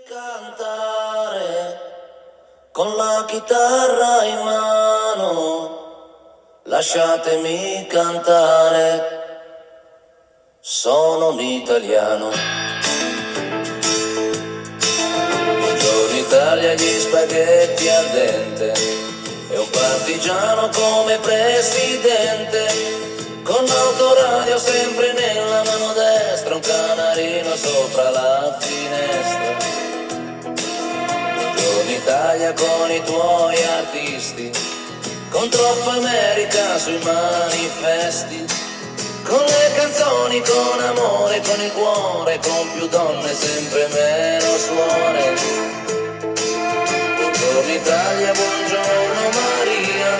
Cantare con la chitarra in mano, lasciatemi cantare, sono un italiano. Buongiorno Italia, gli spaghetti al dente, e un partigiano come presidente, con l'autoradio sempre nella mano destra, un canarino sopra la finestra. Buongiorno Italia con i tuoi artisti, con troppa America sui manifesti, con le canzoni, con amore, con il cuore, con più donne, sempre meno suore. Buongiorno Italia, buongiorno Maria,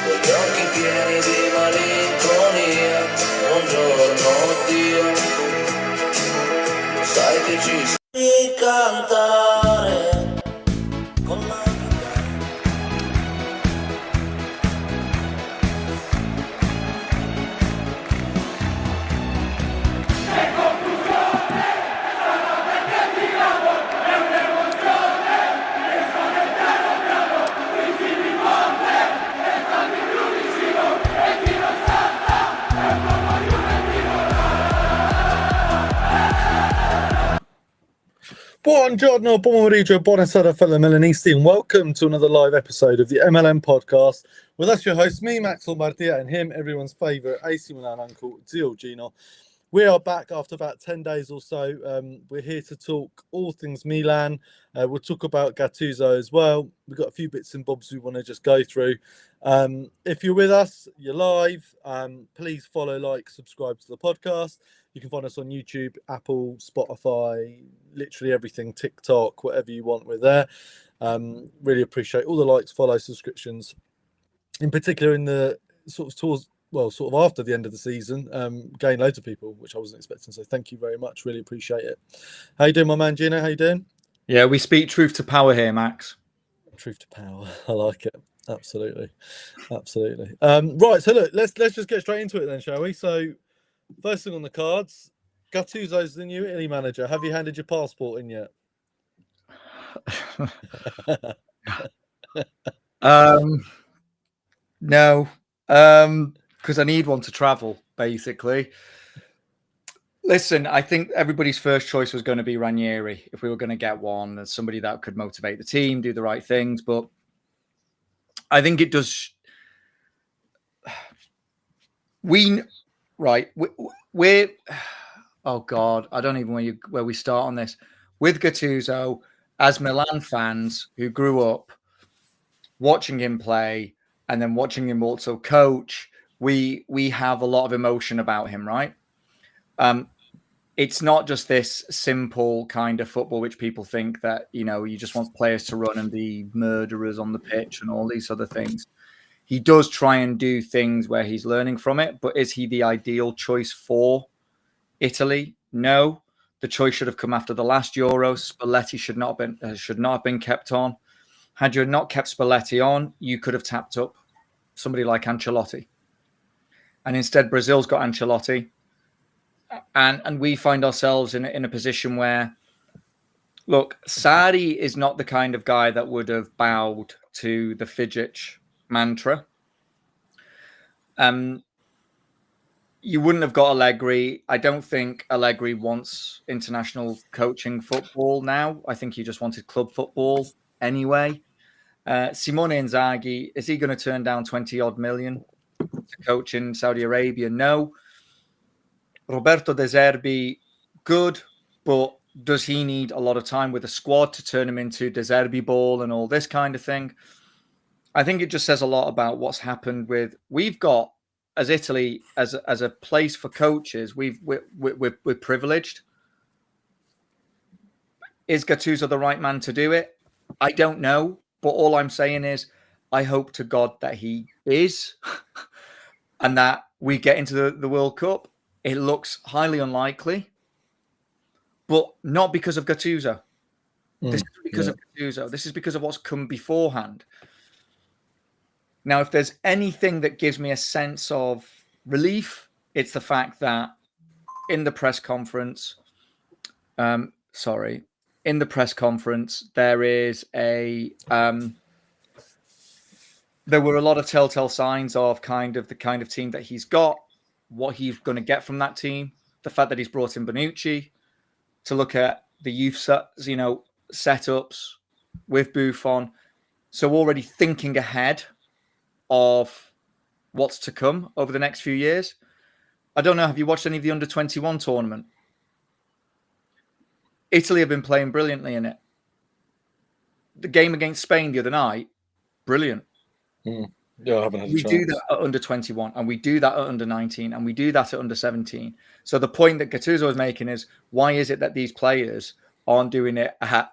con gli occhi pieni di malinconia. Buongiorno Dio, lo sai che ci sai cantare con la... Buongiorno, pomeriggio, buonasera, fellow Milanisti, and welcome to another live episode of the MLM Podcast with us, your host, me, Maxwell Mardia, and him, everyone's favourite AC Milan uncle, Zio Gino. We are back after about 10 days or so. We're here to talk all things Milan. We'll talk about Gattuso as well. We've got a few bits and bobs we want to just go through. If you're with us, you're live. Please follow, like, subscribe to the podcast. You can find us on YouTube, Apple, Spotify, literally everything, TikTok, whatever you want, we're there. Really appreciate all the likes, follows, subscriptions. In particular, in the sort of after the end of the season, gained loads of people, which I wasn't expecting. So thank you very much. Really appreciate it. How you doing, my man, Gino? How you doing? Yeah, we speak truth to power here, Max. Truth to power. I like it. Absolutely. Right. So look, let's just get straight into it then, shall we? So first thing on the cards, Gattuso's the new Italy manager. Have you handed your passport in yet? No, because I need one to travel, basically. Listen, I think everybody's first choice was going to be Ranieri if we were going to get one, as somebody that could motivate the team, do the right things. But I think it does. We're oh God, I don't even know where we start on this. With Gattuso, as Milan fans who grew up watching him play and then watching him also coach, we have a lot of emotion about him, right? It's not just this simple kind of football which people think that, you just want players to run and be murderers on the pitch and all these other things. He does try and do things where he's learning from it, but is he the ideal choice for Italy? No. The choice should have come after the last Euro. Spalletti should not have been kept on. Had you not kept Spalletti on, you could have tapped up somebody like Ancelotti. And instead, Brazil's got Ancelotti. And we find ourselves in a position where, look, Sarri is not the kind of guy that would have bowed to the Fidget mantra. You wouldn't have got Allegri. I don't think Allegri wants international coaching football now. I think he just wanted club football anyway. Simone Inzaghi, is he going to turn down 20-odd million to coach in Saudi Arabia? No. Roberto De Zerbi, good, but does he need a lot of time with the squad to turn him into De Zerbi ball and all this kind of thing? I think it just says a lot about what's happened with. We've got, as Italy, as a place for coaches, we're privileged. Is Gattuso the right man to do it? I don't know, but all I'm saying is I hope to God that he is and that we get into the World Cup. It looks highly unlikely, but not because of Gattuso. This is because of Gattuso. This is because of what's come beforehand. Now, if there's anything that gives me a sense of relief, it's the fact that in the press conference, in the press conference, there is a there were a lot of telltale signs of the kind of team that he's got, what he's going to get from that team, the fact that he's brought in Bonucci to look at the youth setups with Buffon. So already thinking ahead of what's to come over the next few years. I don't know. Have you watched any of the under-21 tournament? Italy have been playing brilliantly in it. The game against Spain the other night, brilliant. Yeah, I haven't had a chance. We do that at under-21, and we do that at under-19, and we do that at under-17. So the point that Gattuso is making is, why is it that these players aren't doing it at,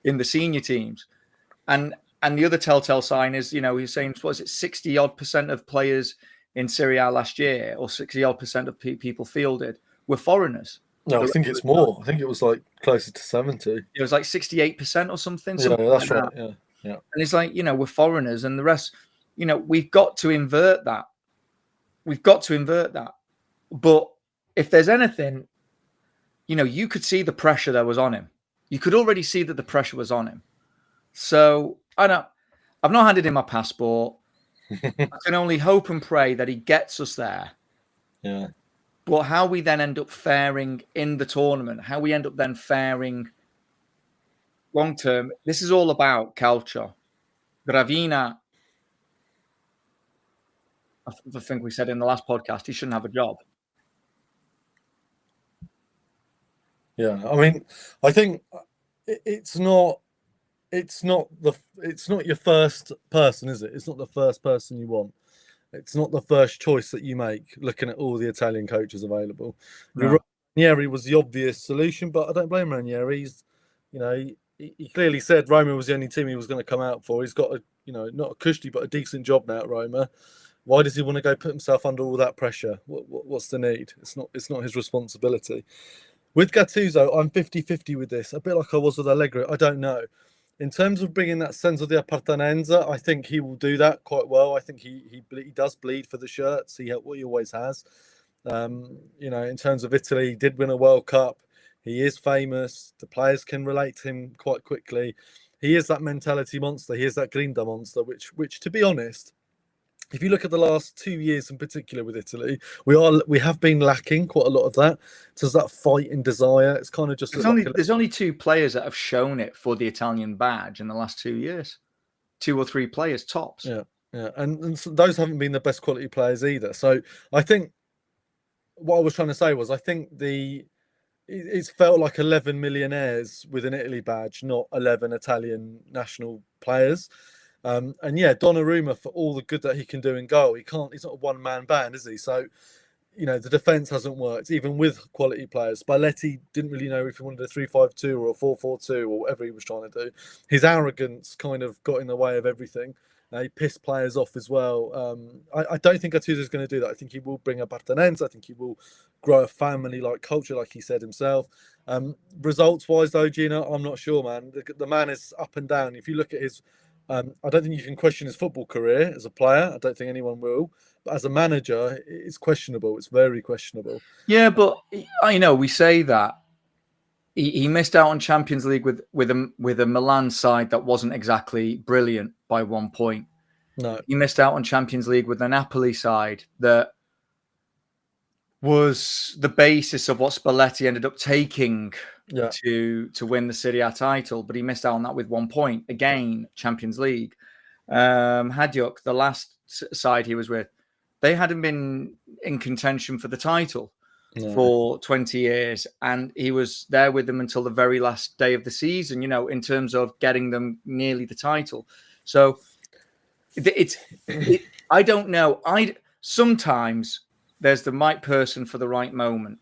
in the senior teams? And the other telltale sign is, he's saying, what is it, 60-odd% of players in Serie A last year, or 60-odd% of people fielded, were foreigners. No, I think it's more. I think it was like closer to 70. It was like 68% or something. Yeah, that's like right. That. Yeah. And it's like, we're foreigners, and the rest, we've got to invert that. But if there's anything, you could see the pressure that was on him. You could already see that the pressure was on him. So I've not handed in my passport. I can only hope and pray that he gets us there. Yeah. But how we then end up faring in the tournament, how we end up then faring long term, this is all about culture. Gravina, I think we said in the last podcast, he shouldn't have a job. Yeah, I mean, I think it's not your first person, is it? It's not the first person you want. It's not the first choice that you make, looking at all the Italian coaches available. No. Ranieri was the obvious solution, but I don't blame Ranieri. He's, he clearly said Roma was the only team he was going to come out for. He's got a, not a cushy, but a decent job now at Roma. Why does he want to go put himself under all that pressure? What's the need? It's not his responsibility. With Gattuso, I'm 50-50 with this, a bit like I was with Allegri. I don't know. In terms of bringing that sense of the appartenenza, I think he will do that quite well. I think he does bleed for the shirts. He always has. In terms of Italy, he did win a World Cup. He is famous. The players can relate to him quite quickly. He is that mentality monster. He is that Grinta monster, which to be honest, if you look at the last 2 years in particular with Italy, we have been lacking quite a lot of that. So there's that fight and desire. It's kind of just there's only 2 players that have shown it for the Italian badge in the last 2 years. 2 or 3 players tops. Yeah, and so those haven't been the best quality players either. So I think what I was trying to say was I think it's felt like 11 millionaires with an Italy badge, not 11 Italian national players. And yeah, Donnarumma, for all the good that he can do in goal, he's not a one-man band, is he? So, the defence hasn't worked, even with quality players. Spalletti didn't really know if he wanted a 3-5-2 or a 4-4-2 or whatever he was trying to do. His arrogance kind of got in the way of everything. He pissed players off as well. I don't think Gattuso is going to do that. I think he will bring appartenenza. I think he will grow a family-like culture, like he said himself. Results-wise, though, Gina, I'm not sure, man. The man is up and down. If you look at his... I don't think you can question his football career as a player. I don't think anyone will. But as a manager, it's questionable. It's very questionable. Yeah, but we say that he missed out on Champions League with a Milan side that wasn't exactly brilliant by 1 point. No, he missed out on Champions League with the Napoli side that was the basis of what Spalletti ended up taking to win the Serie A title, but he missed out on that with 1 point. Again, Champions League. Hajduk, the last side he was with, they hadn't been in contention for the title for 20 years, and he was there with them until the very last day of the season, in terms of getting them nearly the title. So I don't know. Sometimes there's the right person for the right moment,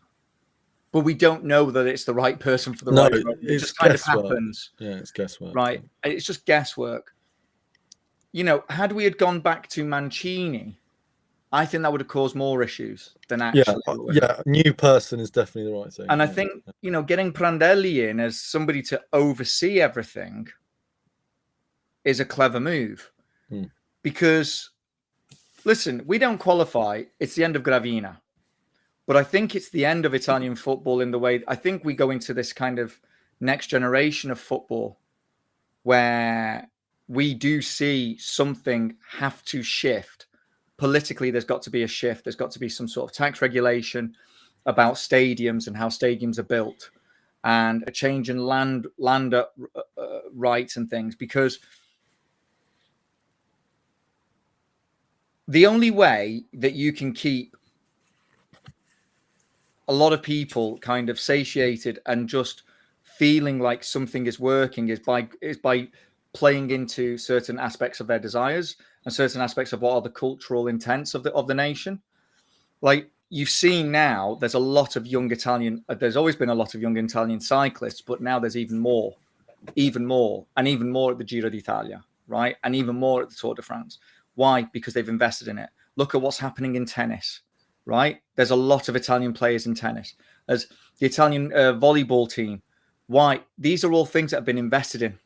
but we don't know that it's the right person for the right moment. It just kind of happens. Yeah, it's guesswork. Right. It's just guesswork. Had we gone back to Mancini, I think that would have caused more issues than actually. Yeah, new person is definitely the right thing. And I think, getting Prandelli in as somebody to oversee everything is a clever move. Because, listen, we don't qualify. It's the end of Gravina. But I think it's the end of Italian football in the way I think we go into this kind of next generation of football where we do see something have to shift. Politically, there's got to be a shift. There's got to be some sort of tax regulation about stadiums and how stadiums are built, and a change in land rights and things, because the only way that you can keep a lot of people kind of satiated and just feeling like something is working is by playing into certain aspects of their desires and certain aspects of what are the cultural intents of the nation. Like you've seen now, there's a lot of young Italian. There's always been a lot of young Italian cyclists, but now there's even more, and even more at the Giro d'Italia, right? And even more at the Tour de France. Why? Because they've invested in it. Look at what's happening in tennis, right? There's a lot of Italian players in tennis. There's the Italian volleyball team. Why? These are all things that have been invested in.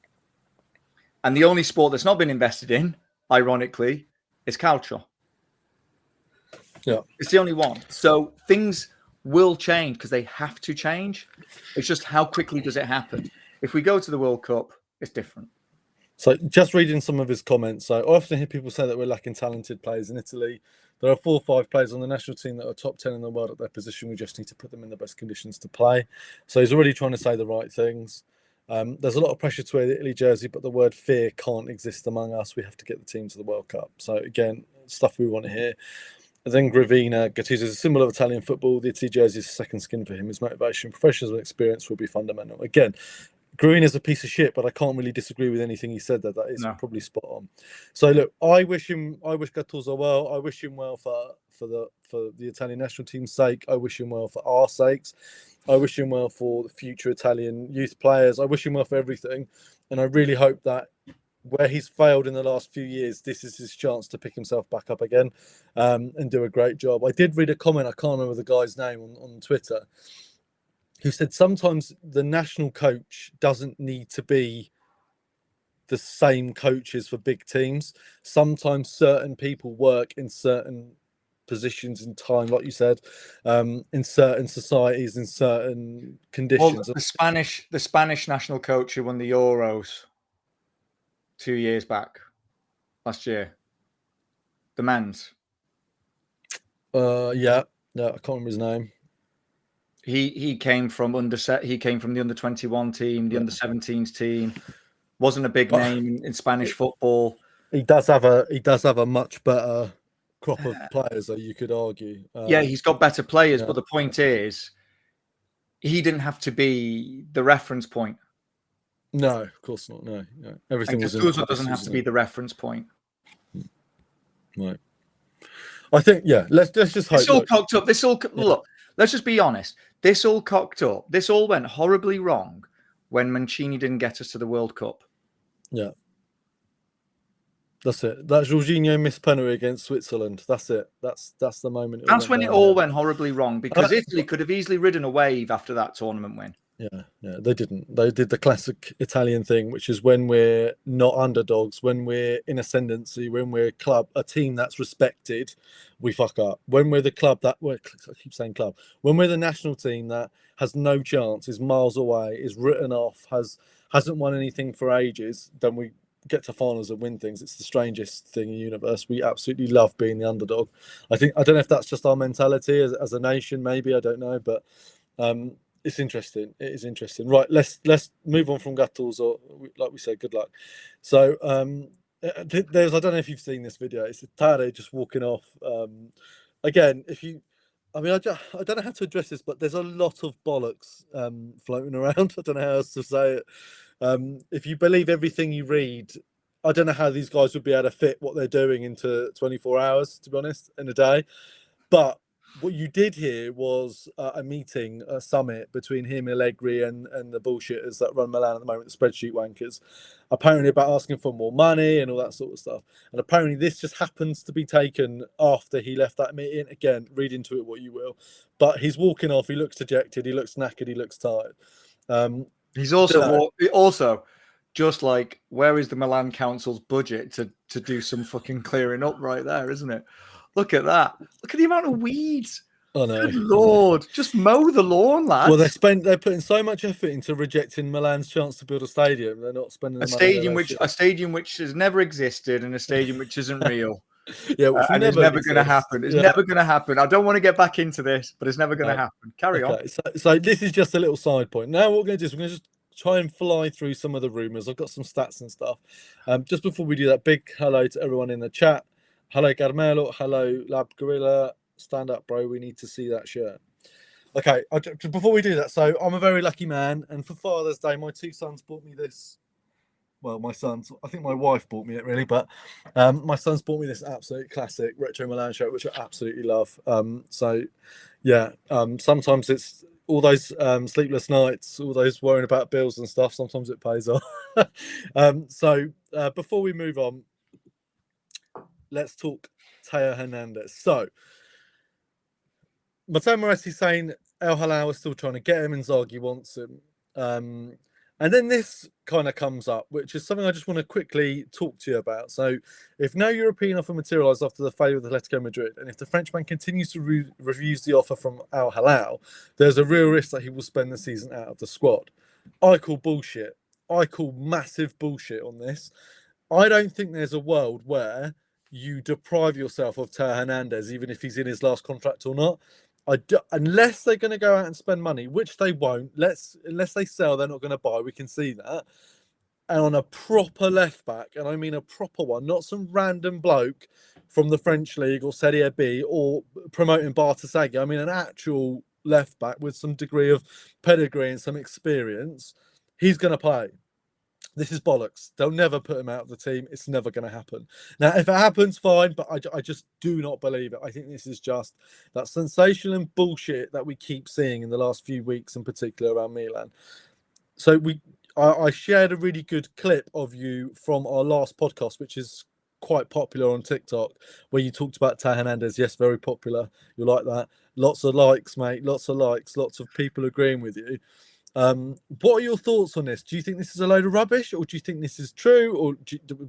And the only sport that's not been invested in, ironically, is calcio. Yeah. It's the only one. So things will change because they have to change. It's just how quickly does it happen? If we go to the World Cup, it's different. So just reading some of his comments. So I often hear people say that we're lacking talented players in Italy. There are 4 or 5 players on the national team that are top 10 in the world at their position. We just need to put them in the best conditions to play. So he's already trying to say the right things. There's a lot of pressure to wear the Italy jersey, but the word fear can't exist among us. We have to get the team to the World Cup. So again, stuff we want to hear. And then Gravina, Gattuso is a symbol of Italian football. The Italy jersey is a second skin for him. His motivation, professionalism, and experience will be fundamental. Again, Gravina's a piece of shit, but I can't really disagree with anything he said there. That is probably spot on. So look, I wish Gattuso well. I wish him well for the Italian national team's sake. I wish him well for our sakes. I wish him well for the future Italian youth players. I wish him well for everything. And I really hope that where he's failed in the last few years, this is his chance to pick himself back up again and do a great job. I did read a comment, I can't remember the guy's name on Twitter, who said sometimes the national coach doesn't need to be the same coaches for big teams. Sometimes certain people work in certain positions in time, like you said, in certain societies, in certain conditions. Well, the Spanish national coach who won the Euros 2 years back, last year, the men's. Yeah, I can't remember his name. He came from the under 21 team, the under 17s team. Wasn't a big name in Spanish football. He does have a much better crop of players, that you could argue. Yeah, he's got better players, but the point is, he didn't have to be the reference point. No, of course not. No. Everything was. Gattuso doesn't have to be the reference point. Right. I think let's just hope. This all cocked up. Look. Let's just be honest. This all cocked up. This all went horribly wrong when Mancini didn't get us to the World Cup. Yeah. That's it. That Jorginho missed penalty against Switzerland. That's it. That's the moment. That's when it all went horribly wrong, because Italy could have easily ridden a wave after that tournament win. Yeah, they didn't. They did the classic Italian thing, which is when we're not underdogs, when we're in ascendancy, when we're a team that's respected, we fuck up. When we're the club I keep saying club. When we're the national team that has no chance, is miles away, is written off, hasn't won anything for ages, then we get to finals and win things. It's the strangest thing in the universe. We absolutely love being the underdog. I don't know if that's just our mentality as a nation, maybe, I don't know, but it's interesting. It is interesting. Right, let's move on from Gattuso. Like we said, good luck. So I don't know if you've seen this video. It's Tade just walking off. Again, I don't know how to address this, but there's a lot of bollocks floating around. I don't know how else to say it. If you believe everything you read, I don't know how these guys would be able to fit what they're doing into 24 hours, to be honest, in a day. But what you did hear was a meeting, a summit between him, Allegri, and the bullshitters that run Milan at the moment, the spreadsheet wankers, apparently about asking for more money and all that sort of stuff. And apparently this just happens to be taken after he left that meeting. Again, read into it what you will. But he's walking off. He looks dejected. He looks knackered. He looks tired. He's also just like, where is the Milan Council's budget to do some fucking clearing up right there, isn't it? Look at that. Look at the amount of weeds. I know. Good Lord, just mow the lawn, lads. Well, they're putting so much effort into rejecting Milan's chance to build a stadium. They're not spending the money. A stadium which has never existed, and a stadium which isn't real. Yeah, which and it's never going to happen. It's never going to happen. I don't want to get back into this, but it's never going to happen. Carry on. So this is just a little side point. Now what we're going to do is we're going to just try and fly through some of the rumours. I've got some stats and stuff. Just before we do that, big hello to everyone in the chat. Hello, Carmelo. Hello, Lab Gorilla. Stand up, bro. We need to see that shirt. Okay, before we do that, so I'm a very lucky man, and for Father's Day, my two sons bought me this. Well, my sons, I think my wife bought me it really, but my sons bought me this absolute classic retro Milan shirt, which I absolutely love. Sometimes it's all those sleepless nights, all those worrying about bills and stuff. Sometimes it pays off. Before we move on, let's talk Teo Hernandez. So, Matteo Moretti's saying El Halal is still trying to get him, Inzaghi wants him. And then this kind of comes up, which is something I just want to quickly talk to you about. So, if no European offer materialised after the failure with Atletico Madrid, and if the Frenchman continues to refuse the offer from Al Hilal, there's a real risk that he will spend the season out of the squad. I call bullshit. I call massive bullshit on this. I don't think there's a world where you deprive yourself of Teo Hernandez, even if he's in his last contract or not. Unless they're going to go out and spend money, which they won't. Unless they sell, they're not going to buy. We can see that. And on a proper left back, and I mean a proper one, not some random bloke from the French league or Serie B or promoting Bartasaghi. I mean an actual left back with some degree of pedigree and some experience. He's going to play. This is bollocks. They'll never put him out of the team. It's never going to happen. Now, if it happens, fine, but I just do not believe it. I think this is just that sensational and bullshit that we keep seeing in the last few weeks, in particular around Milan. So I shared a really good clip of you from our last podcast, which is quite popular on TikTok, where you talked about Teo Hernandez. Yes, very popular. You like that. Lots of likes, mate. Lots of likes. Lots of people agreeing with you. What are your thoughts on this? Do you think this is a load of rubbish, or do you think this is true, or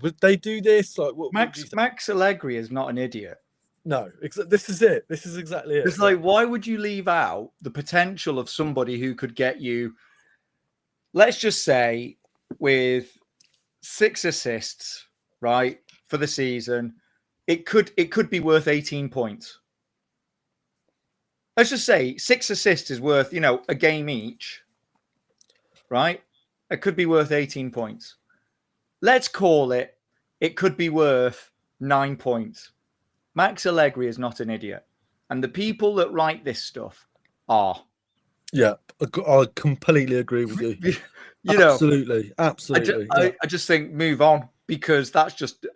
would they do this? Like, Max Allegri is not an idiot. No, this is it. This is exactly it. It's like, why would you leave out the potential of somebody who could get you, let's just say, with 6 assists, right, for the season? It could be worth 18 points. Let's just say 6 assists is worth, a game each. Right? It could be worth 18 points. Let's call it could be worth 9 points. Max Allegri is not an idiot. And the people that write this stuff are. Yeah, I completely agree with you. Absolutely. I just think move on, because that's just...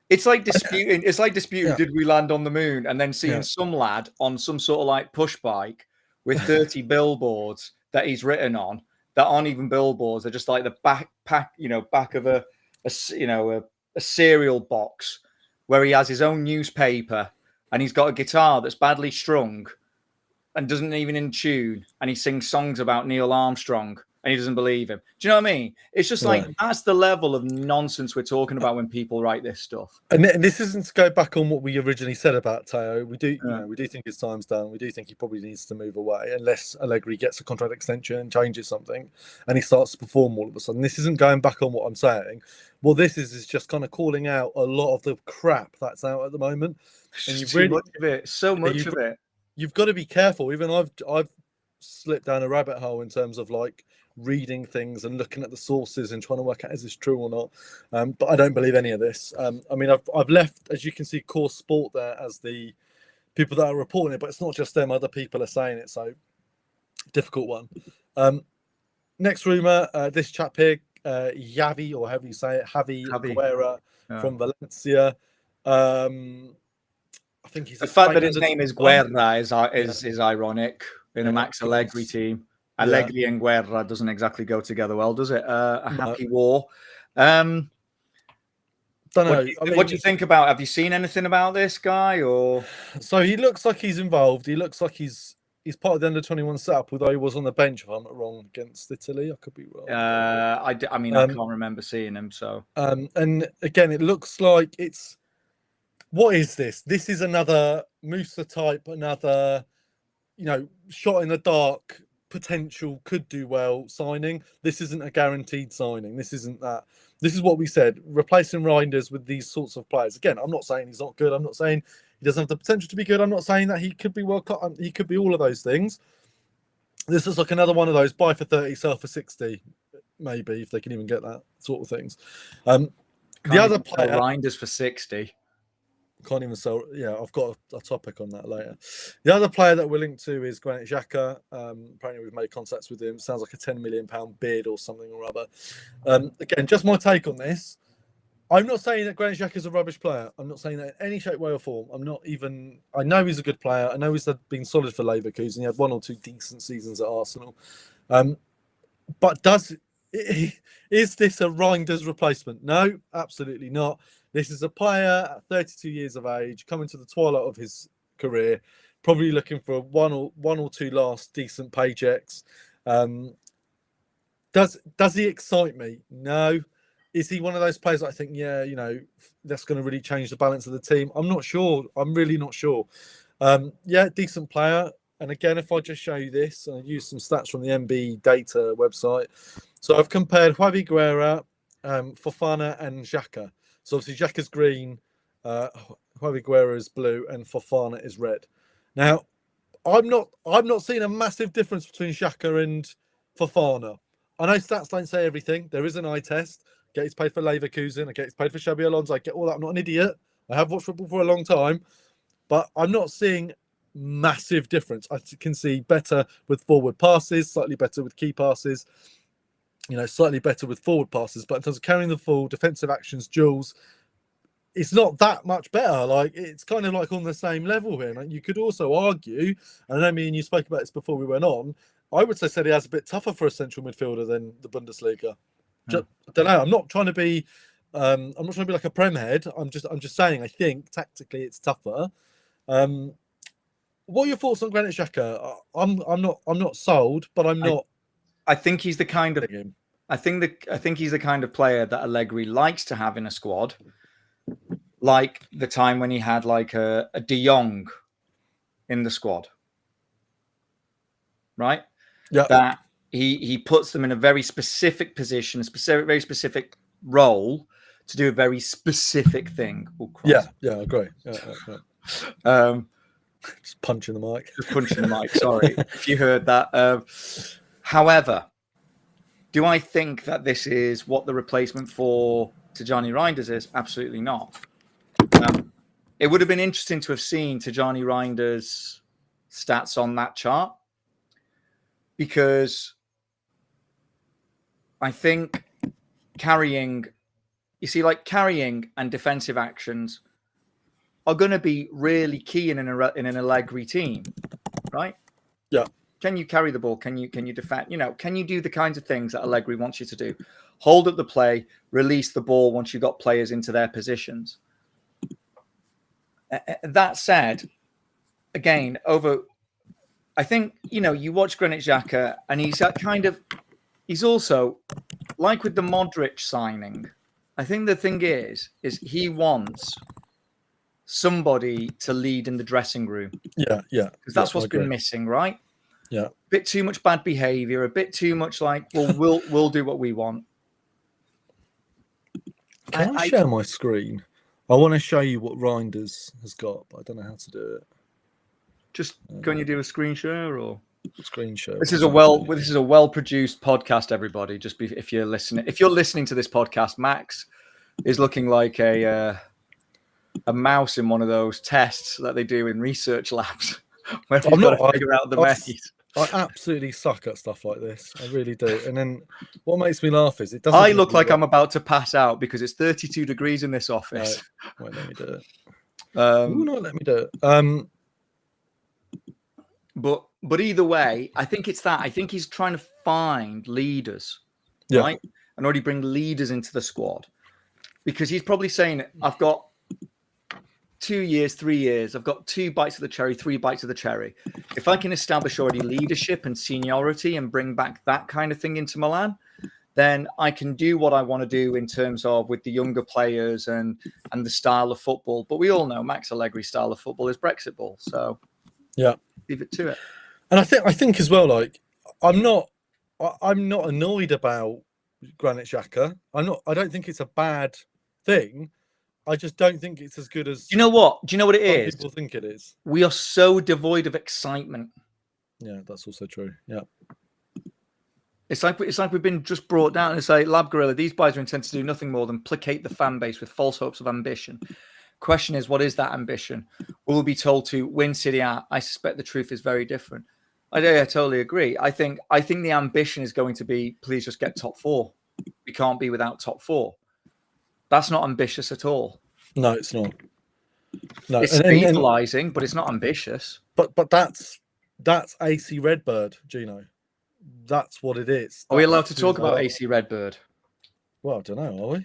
It's like disputing. It's like disputing. Did we land on the moon? And then seeing some lad on some sort of like push bike with 30 billboards that he's written on, that aren't even billboards. They're just like the back of a cereal box where he has his own newspaper, and he's got a guitar that's badly strung and doesn't even in tune, and he sings songs about Neil Armstrong, and he doesn't believe him. Do you know what I mean? It's just like, that's the level of nonsense we're talking about when people write this stuff. And this isn't to go back on what we originally said about Teo. We do, we do think his time's done. We do think he probably needs to move away, unless Allegri gets a contract extension and changes something, and he starts to perform all of a sudden. This isn't going back on what I'm saying. What this is just kind of calling out a lot of the crap that's out at the moment. And you've really, much of it, so much of it. You've got to be careful. Even I've slipped down a rabbit hole in terms of like reading things and looking at the sources and trying to work out is this true or not. But I don't believe any of this. I mean, I've left, as you can see, Core Sport there as the people that are reporting it, but it's not just them. Other people are saying it. So difficult one. Next rumor, this chap here, Javi, or however you say it, Javi Guerra from Valencia. I think he's the fact that his name is Guerra is ironic in a Max Allegri team. Allegri and Guerra doesn't exactly go together well, does it? A happy war. Don't know. What do you think about? Have you seen anything about this guy? Or so he looks like he's involved. He looks like he's part of the under-21 setup, although he was on the bench, if I'm not wrong, against Italy. I could be wrong. I can't remember seeing him. So and again, it looks like it's. What is this? This is another Musa type, another shot in the dark potential, could do well signing. This isn't a guaranteed signing. This isn't that. This is what we said, replacing Reinders with these sorts of players. Again, I'm not saying he's not good. I'm not saying he doesn't have the potential to be good. I'm not saying that he could be World Cup. He could be all of those things. This is like another one of those buy for 30, sell for 60, maybe, if they can even get that sort of things. The other player, Reinders for 60. Can't even sell. Yeah, I've got a topic on that later. The other player that we're linked to is Granit Xhaka. Apparently, we've made contacts with him. Sounds like a £10 million bid or something or other. Again, just my take on this. I'm not saying that Granit Xhaka is a rubbish player. I'm not saying that in any shape, way, or form. I'm not even. I know he's a good player. I know he's been solid for Leverkusen. He had 1 or 2 decent seasons at Arsenal. But is this a Reinders replacement? No, absolutely not. This is a player at 32 years of age, coming to the twilight of his career, probably looking for one or two last decent paychecks. Does he excite me? No. Is he one of those players that I think, that's going to really change the balance of the team? I'm not sure. I'm really not sure. Decent player. And again, if I just show you this, I use some stats from the MB data website. So I've compared Javi Guerra, Fofana, and Xhaka. So obviously Xhaka's green, Javi Guerra is blue, and Fofana is red. Now, I'm not seeing a massive difference between Xhaka and Fofana. I know stats don't say everything. There is an eye test. I get he's paid for Leverkusen. I get he's paid for Xabi Alonso. I get all that. I'm not an idiot. I have watched football for a long time, but I'm not seeing massive difference. I can see better with forward passes, slightly better with key passes, slightly better with forward passes. But in terms of carrying the full, defensive actions, duels, it's not that much better. Like, it's kind of like on the same level here. And you could also argue, and I know me and you spoke about this before we went on, I would say Serie A is a bit tougher for a central midfielder than the Bundesliga. I don't know. I'm not trying to be like a prem head. I'm just saying I think tactically it's tougher. What are your thoughts on Granit Xhaka? I'm not sold, but I'm not. I think he's the kind of. I think he's the kind of player that Allegri likes to have in a squad, like the time when he had like a De Jong in the squad, right? Yeah. That he puts them in a very specific position, very specific role to do a very specific thing. Yeah, I agree. Yeah. Just punching the mic. Sorry if you heard that. However, do I think that this is what the replacement for Tijani Reinders is? Absolutely not. It would have been interesting to have seen Tijani Reinders' stats on that chart, because I think carrying and defensive actions are going to be really key in an Allegri team, right? Yeah. Can you carry the ball? Can you defend? Can you do the kinds of things that Allegri wants you to do? Hold up the play, release the ball once you've got players into their positions. That said, again, I think, you watch Granit Xhaka and he's also, like with the Modric signing, I think the thing is he wants somebody to lead in the dressing room. Yeah. Because that's what's been missing, right? Yeah. A bit too much bad behavior, a bit too much like, well, we'll do what we want. Can I share my screen? I want to show you what Reinders has got, but I don't know how to do it. Just can you do a screen share or screen share? This is a well-produced podcast, everybody. If you're listening to this podcast, Max is looking like a mouse in one of those tests that they do in research labs where you've got to figure out the maze. I absolutely suck at stuff like this. I really do. And then what makes me laugh is it doesn't. I look like I'm about to pass out because it's 32 degrees in this office. No, wait, let me do it. Let me do it. But either way, I think it's that. I think he's trying to find leaders, right? And already bring leaders into the squad, because he's probably saying, I've got 2 years, 3 years. I've got 2 bites of the cherry, 3 bites of the cherry. If I can establish already leadership and seniority and bring back that kind of thing into Milan, then I can do what I want to do in terms of with the younger players and the style of football. But we all know Max Allegri's style of football is Brexit ball. So yeah, leave it to it. And I think as well, like I'm not annoyed about Granit Xhaka. I don't think it's a bad thing. I just don't think it's as good as Do you know what? Do you know what it some is? people think it is. We are so devoid of excitement. Yeah, that's also true. Yeah. It's like we've been just brought down and say, Lab Gorilla, these guys are intent to do nothing more than placate the fan base with false hopes of ambition. Question is, what is that ambition? Will we be told to win City out? I suspect the truth is very different. I totally agree. I think the ambition is going to be, please just get top 4. We can't be without top 4. That's not ambitious at all. No, it's not. No, it's stabilizing, but it's not ambitious. But that's AC Redbird, Gino. That's what it is. Are we allowed to talk about AC Redbird? Well, I don't know, are we?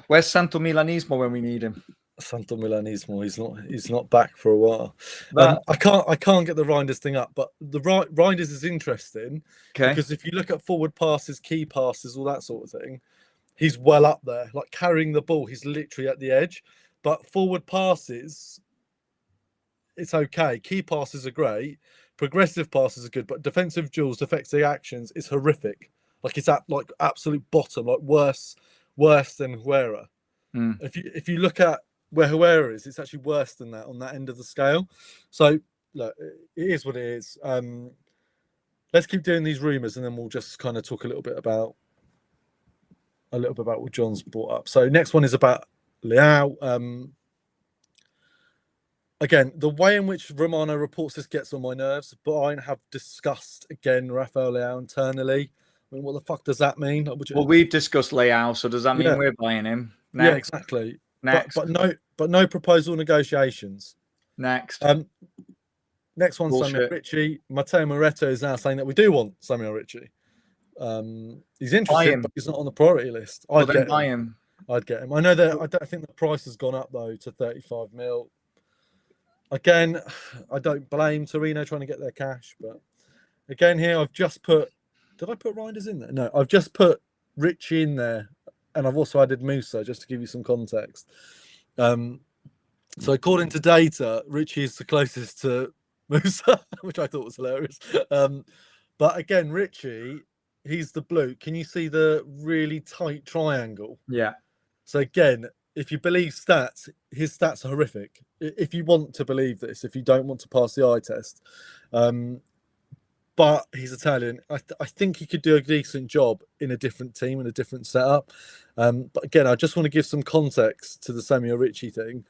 Where's Santo Milanismo when we need him? Santo Milanismo. He's not back for a while. I can't get the Reinders thing up, but the Reinders is interesting because if you look at forward passes, key passes, all that sort of thing, he's well up there. Like carrying the ball, he's literally at the edge. But forward passes, it's okay. Key passes are great. Progressive passes are good, but defensive duels, defensive actions is horrific. Like it's at like absolute bottom, like worse than Huera. If you look at where Huera is, it's actually worse than that on that end of the scale. So look, it is what it is. Let's keep doing these rumours, and then we'll just kind of talk a little bit about what John's brought up. So next one is about Leao. Again, the way in which Romano reports this gets on my nerves, but I have discussed again Rafael Leao internally. I mean, what the fuck does that mean? Well, we've discussed Leao, so does that mean we're buying him? Next. Yeah, exactly. Next. But no proposal negotiations. Next. Next one, Samuel Ricci. Matteo Moretto is now saying that we do want Samuel Ricci. He's interested, but he's not on the priority list. I'd get him. I'd get him. I know that I don't think the price has gone up though to 35 mil. Again, I don't blame Torino trying to get their cash, but again here I've just put. Did I put Reinders in there? No, I've just put Richie in there, and I've also added Musa just to give you some context. So according to data, Richie is the closest to Musa, which I thought was hilarious. But again, Richie, he's the blue. Can you see the really tight triangle? Yeah. So again, if you believe stats, his stats are horrific. If you want to believe this, if you don't want to pass the eye test, but he's Italian. I think he could do a decent job in a different team, in a different setup. But again, I just want to give some context to the Samuel Ricci thing.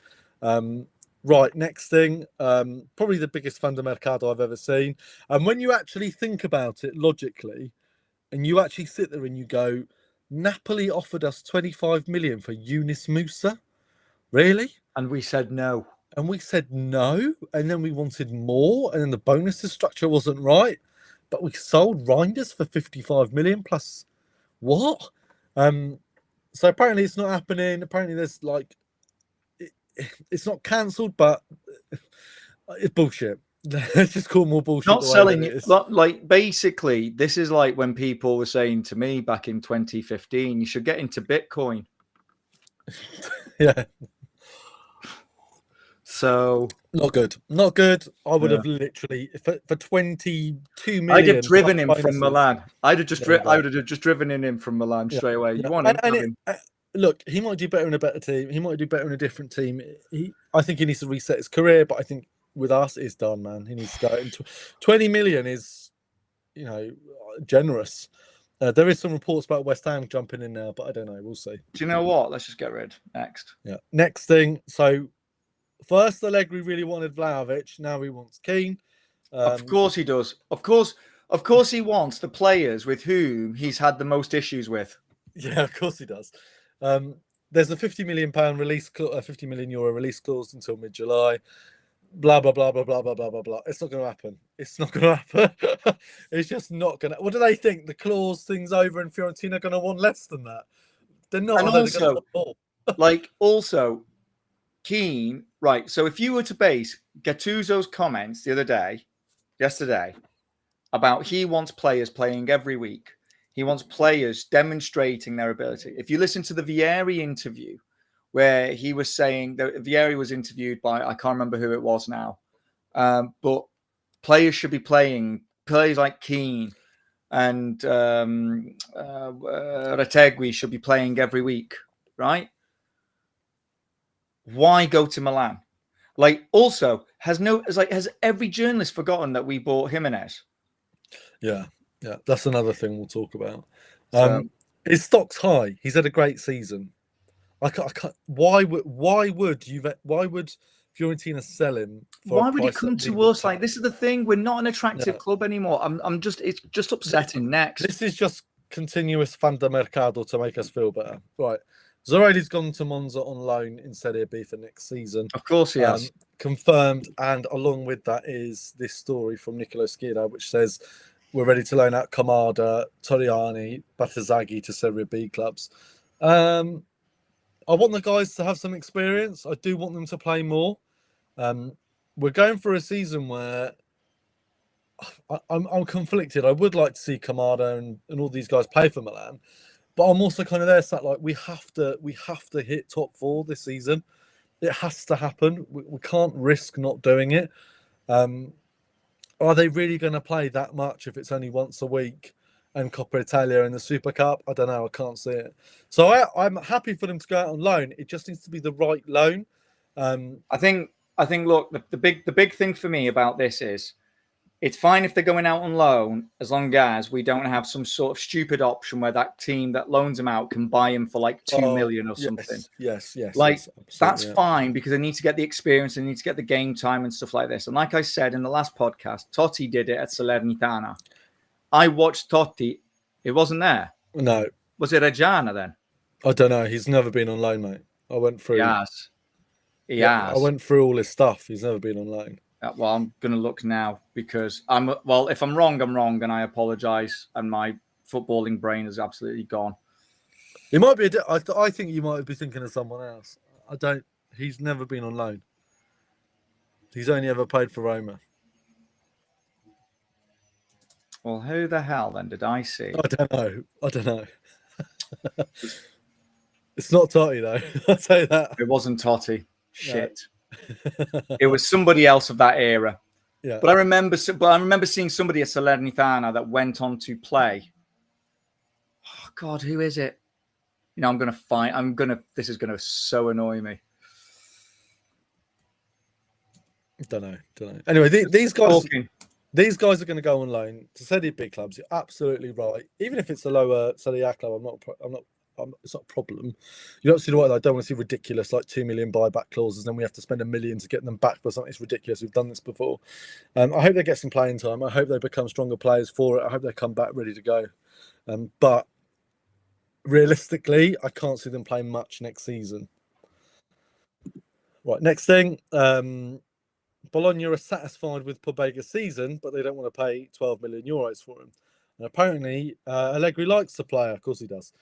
Right, next thing, probably the biggest Fanda Mercado I've ever seen. And when you actually think about it logically, and you actually sit there and you go, Napoli offered us 25 million for Yunus Musa? Really? And we said no. And we said no, and then we wanted more, and then the bonus structure wasn't right. But we sold Reinders for 55 million plus what? So apparently it's not happening. Apparently there's like it's not cancelled, but it's bullshit. Let's just call more bullshit. Not selling it. Like basically, this is like when people were saying to me back in 2015, you should get into Bitcoin. Yeah. So not good. I would have literally for 22 million. I'd have driven him from Milan. I would have just driven in him from Milan straight away. You want him? Look, he might do better in a better team. He might do better in a different team. I think he needs to reset his career, but I think with us, it's done, man. He needs to go. 20 million is, generous. There is some reports about West Ham jumping in now, but I don't know. We'll see. Do you know what? Let's just get rid. Next. Yeah. Next thing. So, first, Allegri really wanted Vlahovic. Now he wants Keane. Of course he does. Of course he wants the players with whom he's had the most issues with. Yeah, of course he does. There's a £50 million release, €50 million release clause until mid-July. Blah blah blah blah blah blah blah blah blah. It's not going to happen. It's not going to happen. It's just not going to. What do they think? The clause thing's over, and Fiorentina are going to want less than that. They're not. And also, Keane. Right. So if you were to base Gattuso's comments yesterday, about he wants players playing every week. He wants players demonstrating their ability. If you listen to the Vieri interview, where he was saying that Vieri was interviewed by, I can't remember who it was now, but players should be playing. Players like Keane and Retegui should be playing every week, right? Why go to Milan? Like, also, has every journalist forgotten that we bought Jimenez? Yeah, that's another thing we'll talk about. So, his stock's high. He's had a great season. I can't. Why would Fiorentina sell him? Why would he come to us? Like, this is the thing. We're not an attractive club anymore. It's just upsetting. Next, this is just continuous Fanta Mercado to make us feel better, right? Zorelli's gone to Monza on loan in Serie B for next season. Of course he has. Confirmed, and along with that is this story from Nicolo Schira, which says we're ready to loan out Kamada, Torriani, Batazaghi to Serie B clubs. I want the guys to have some experience. I do want them to play more. We're going through a season where I'm conflicted. I would like to see Kamada and all these guys play for Milan, but I'm also kind of there, sat like we have to hit top 4 this season. It has to happen. We can't risk not doing it. Are they really going to play that much if it's only once a week and Coppa Italia and the Super Cup? I don't know. I can't see it. So I'm happy for them to go out on loan. It just needs to be the right loan. I think. Look, the big thing for me about this is, it's fine if they're going out on loan as long as we don't have some sort of stupid option where that team that loans him out can buy him for like 2 million or something. Yes. Like, that's fine, because they need to get the experience, they need to get the game time and stuff like this. And like I said in the last podcast, Totti did it at Salernitana. I watched Totti. It wasn't there. No. Was it Reggiana then? I don't know. He's never been on loan, mate. I went through. He has. I went through all his stuff. He's never been on loan. Well, I'm going to look now, because if I'm wrong, I'm wrong, and I apologise. And my footballing brain is absolutely gone. It might be. I think you might be thinking of someone else. He's never been on loan. He's only ever played for Roma. Well, who the hell then did I see? I don't know. It's not Totti though. I'll say that. It wasn't Totti. Shit. It was somebody else of that era. Yeah. But I remember seeing somebody at Salernitana that went on to play. Oh God, who is it? You know, this is gonna so annoy me. Don't know. Anyway, these guys are going to go on loan to Serie B clubs. You're absolutely right. Even if it's a lower Serie A club, it's not a problem. You're absolutely right. I don't want to see ridiculous like 2 million buyback clauses, then we have to spend $1 million to get them back for something. It's ridiculous. We've done this before. I hope they get some playing time. I hope they become stronger players for it. I hope they come back ready to go. But realistically, I can't see them playing much next season. Right, next thing. Bologna are satisfied with Pobegga's season, but they don't want to pay 12 million euros for him. And apparently, Allegri likes the player. Of course he does.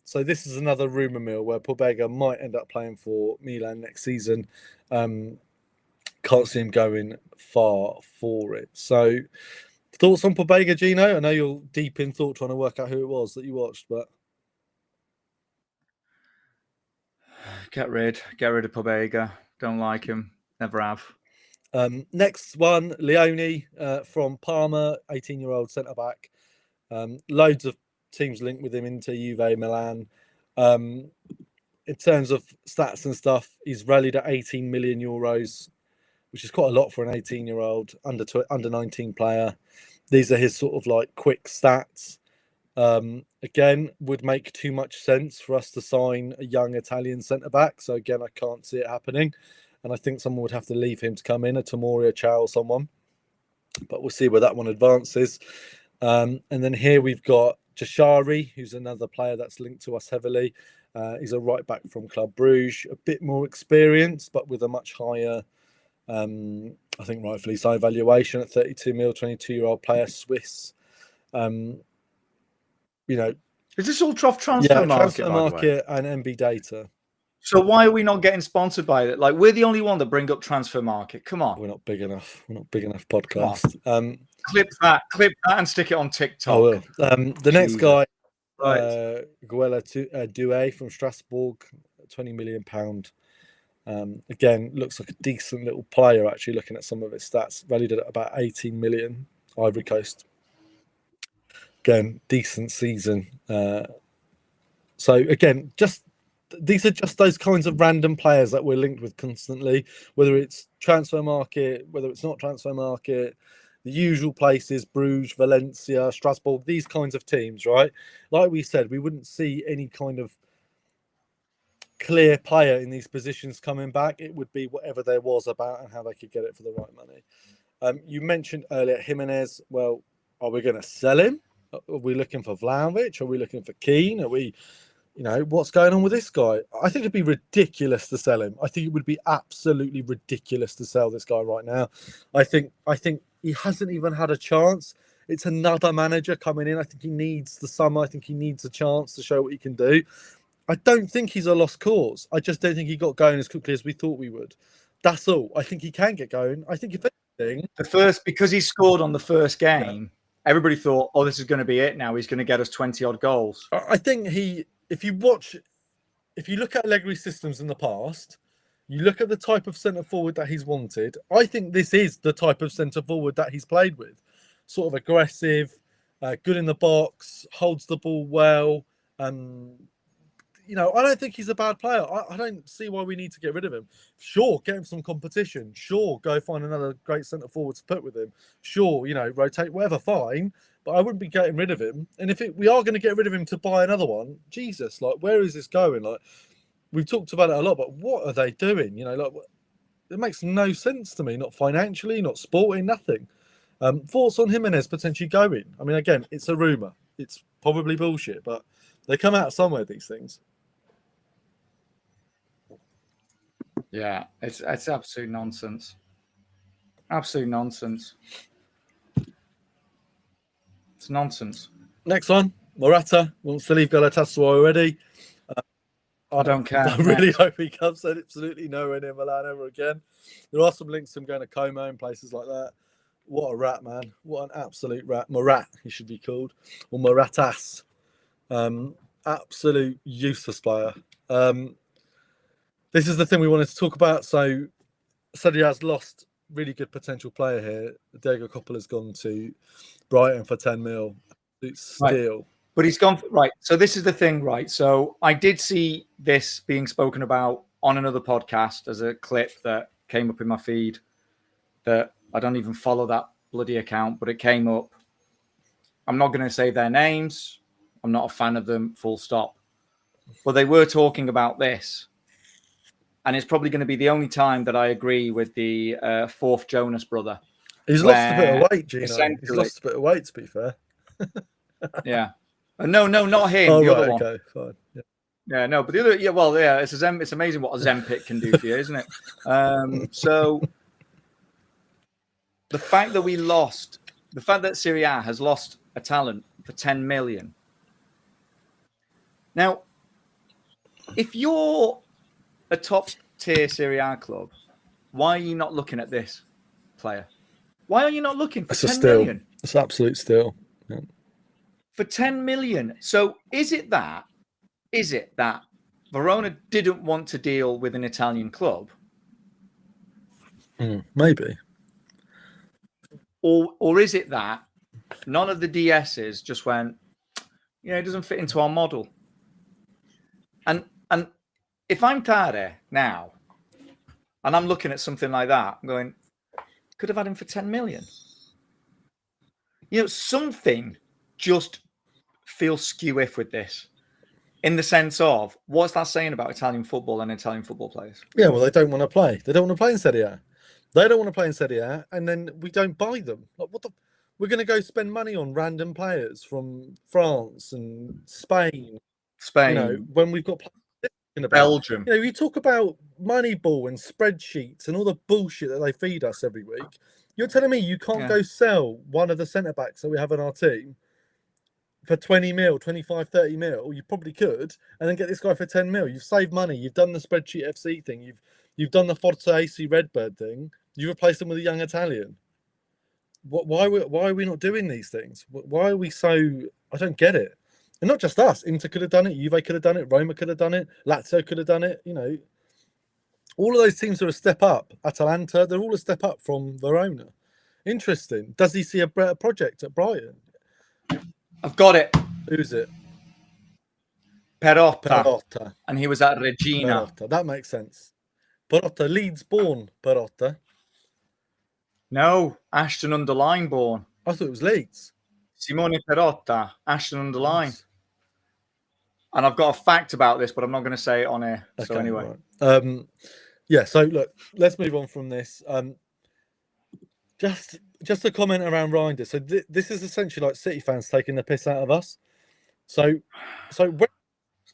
So this is another rumour mill where Pobegga might end up playing for Milan next season. Can't see him going far for it. So thoughts on Pobegga, Gino? I know you're deep in thought trying to work out who it was that you watched, but... Get rid of Pobegga. Don't like him. Never have. Next one, Leone from Parma, 18-year-old centre-back. Loads of teams linked with him into Juve, Milan. In terms of stats and stuff, he's rallied at 18 million euros, which is quite a lot for an 18-year-old under 19 player. These are his sort of like quick stats. Again, would make too much sense for us to sign a young Italian centre-back. So again, I can't see it happening. And I think someone would have to leave him to come in, a Tomori, a Chow, someone. But we'll see where that one advances. And then here we've got Jashari, who's another player that's linked to us heavily. He's a right back from Club Bruges, a bit more experienced, but with a much higher, I think rightfully so, valuation at 32 mil, 22-year-old player, Swiss. You know, is this all transfer market? Yeah, transfer market and MB data. So why are we not getting sponsored by it? Like, we're the only one that bring up transfer market. Come on. We're not big enough. Podcast. Clip that and stick it on TikTok. I will. The next guy, Guella Doué from Strasbourg, £20 million Again, looks like a decent little player, actually, looking at some of his stats. Valued at about 18 million, Ivory Coast. Again, decent season. So, again, these are just those kinds of random players that we're linked with constantly, whether it's transfer market, whether it's not transfer market, the usual places, Bruges, Valencia, Strasbourg, these kinds of teams, right? Like we said, we wouldn't see any kind of clear player in these positions coming back. It would be whatever there was about and how they could get it for the right money. You mentioned earlier Jimenez. Well, are we going to sell him? Are we looking for Vlahovic? Are we looking for Keane? Are we, what's going on with this guy? I think it'd be ridiculous to sell him. I think it would be absolutely ridiculous to sell this guy right now. I think he hasn't even had a chance. It's another manager coming in. I think he needs the summer. I think he needs a chance to show what he can do. I don't think he's a lost cause. I just don't think he got going as quickly as we thought we would. That's all. I think he can get going. I think if anything, because he scored on the first game, everybody thought, "Oh, this is going to be it. Now he's going to get us 20 odd goals." I think if you look at Allegri's systems in the past, you look at the type of centre forward that he's wanted. I think this is the type of centre forward that he's played with. Sort of aggressive, good in the box, holds the ball well. I don't think he's a bad player. I don't see why we need to get rid of him. Sure, get him some competition. Sure, go find another great centre forward to put with him. Sure, rotate, whatever, fine. But I wouldn't be getting rid of him. And if we are going to get rid of him to buy another one, Jesus, where is this going? We've talked about it a lot, but what are they doing? It makes no sense to me. Not financially, not sporting, nothing. Thoughts on Jimenez potentially going? I mean, again, it's a rumour. It's probably bullshit, but they come out somewhere, these things. Yeah, it's absolute nonsense. Absolute nonsense. It's nonsense. Next one, Morata wants to leave Galatasaray already. I don't care. I really hope he comes absolutely nowhere near Milan ever again. There are some links to him going to Como and places like that. What a rat, man. What an absolute rat. Morat, he should be called. Or Moratas. Absolute useless player. This is the thing we wanted to talk about. So, Serie A's lost really good potential player here. Diego Coppola's gone to Brighton for 10 mil. It's steal. Right. But he's gone right. So this is the thing, right? So I did see this being spoken about on another podcast as a clip that came up in my feed. That I don't even follow that bloody account, but it came up. I'm not going to say their names. I'm not a fan of them. Full stop. But they were talking about this. And it's probably going to be the only time that I agree with the fourth Jonas brother. He's lost a bit of weight, Gino. He's lost a bit of weight, to be fair. Yeah. No, not him. Oh, the right, other one. Okay, fine. Yeah, no, but the other, it's amazing what a Zempic can do for you, isn't it? So the fact that Serie A has lost a talent for 10 million. Now, if you're a top tier Serie A club, why are you not looking at this player? Why are you not looking for 10 million? It's absolute steal. Yeah. For 10 million. So is it that Verona didn't want to deal with an Italian club? Maybe. Or is it that none of the DSs just went, it doesn't fit into our model? And if I'm Tare now, and I'm looking at something like that, I'm going, could have had him for 10 million. Something just feels skew-if with this, in the sense of, what's that saying about Italian football and Italian football players? Yeah, well, they don't want to play. They don't want to play in Serie A. They don't want to play in Serie A, and then we don't buy them. We're going to go spend money on random players from France and Spain. When we've got players about Belgium. You talk about Moneyball and spreadsheets and all the bullshit that they feed us every week. You're telling me you can't go sell one of the centre backs that we have in our team for 20 mil, 25, 30 mil? You probably could, and then get this guy for 10 mil. You've saved money. You've done the spreadsheet FC thing. You've done the Forza AC Redbird thing. You replaced them with a young Italian. Why are we not doing these things? Why are we so? I don't get it. And not just us. Inter could have done it. Juve could have done it. Roma could have done it. Lazio could have done it. All of those teams are a step up. Atalanta, they're all a step up from Verona. Interesting. Does he see a better project at Brighton? I've got it. Who's it? Perotta. And he was at Regina. Perotta. That makes sense. Perotta, Leeds-born Perotta. No, Ashton-under-Lyne born. I thought it was Leeds. Simone Perotta, Ashton-under-Lyne. Nice. And I've got a fact about this, but I'm not going to say it on air. Okay, so anyway. Right. Yeah, so look, let's move on from this. Just a comment around Reinders. So this is essentially like City fans taking the piss out of us. So